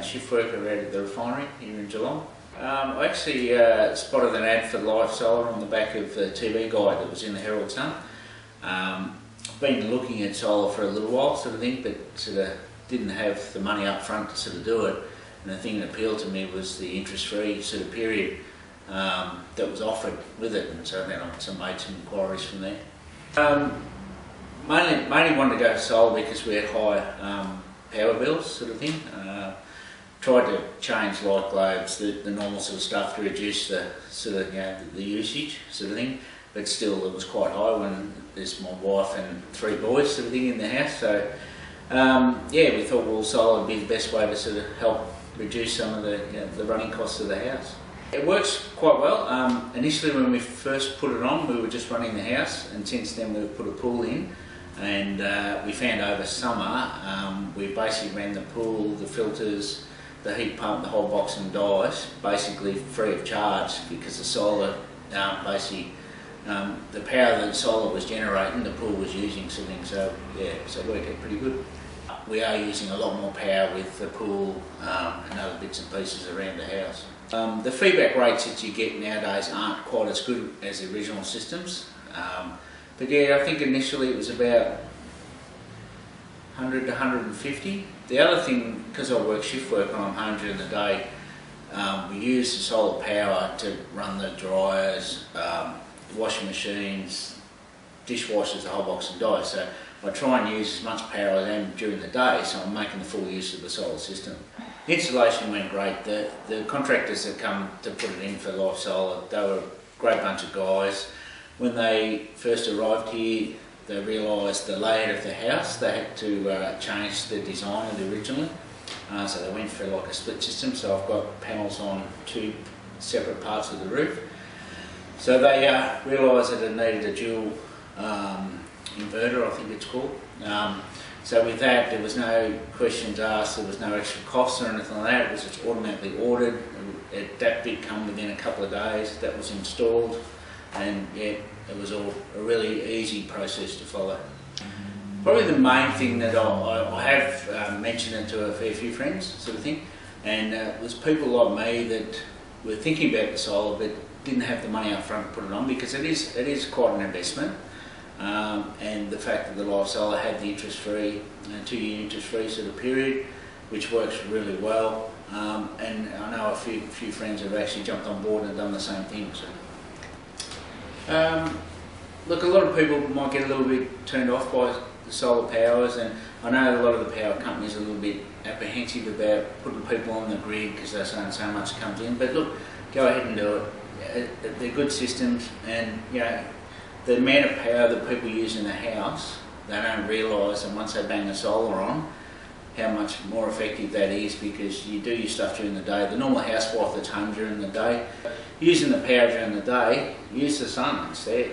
shift worker out at the refinery here in Geelong. I actually spotted an ad for LiveSolar on the back of the TV guide that was in the Herald Sun. I've been looking at solar for a little while, sort of thing, but sort of didn't have the money up front to sort of do it. And the thing that appealed to me was the interest-free sort of period that was offered with it, and so then I made some inquiries from there. Mainly wanted to go solar because we had high power bills, sort of thing. Tried to change light globes, the normal sort of stuff, to reduce the sort of the usage, sort of thing. But still, it was quite high when there's my wife and 3 boys, sort of thing, in the house. So yeah, we thought, well, solar would be the best way to sort of help reduce some of the running costs of the house. It works quite well. Initially, when we first put it on, we were just running the house, and since then we've put a pool in. And we found over summer, we basically ran the pool, the filters, the heat pump, the whole box and dice, basically free of charge, because the solar, basically, the power that the solar was generating, the pool was using, sort of thing. So yeah, so it worked out pretty good. We are using a lot more power with the pool and other bits and pieces around the house. The feedback rates that you get nowadays aren't quite as good as the original systems. But yeah, I think initially it was about 100 to 150. The other thing, because I work shift work and I'm home during the day, we use the solar power to run the dryers, washing machines, dishwashers, the whole box and dice. So I try and use as much power as I am during the day, so I'm making the full use of the solar system. The installation went great. The contractors that come to put it in for LiveSolar, they were a great bunch of guys. When they first arrived here, they realised the layout of the house. They had to change the design of the originally. So they went for like a split system. So I've got panels on 2 separate parts of the roof. So they realised that it needed a dual inverter, I think it's called. So with that, there was no questions asked, there was no extra costs or anything like that. It was just automatically ordered. That bit come within a couple of days. That was installed. And yeah, it was all a really easy process to follow. Probably the main thing that I have mentioned it to a fair few friends, sort of thing, and it was people like me that were thinking about the solar but didn't have the money up front to put it on, because it is quite an investment. And the fact that the LiveSolar had the interest-free, 2-year interest-free sort of period, which works really well. And I know a few friends have actually jumped on board and done the same thing. So. Look, a lot of people might get a little bit turned off by the solar powers, and I know a lot of the power companies are a little bit apprehensive about putting people on the grid because they're saying so much comes in. But look, go ahead and do it. They're good systems, and you know, the amount of power that people use in the house, they don't realise, and once they bang the solar on, how much more effective that is, because you do your stuff during the day. The normal housewife that's home during the day, using the power during the day, use the sun instead.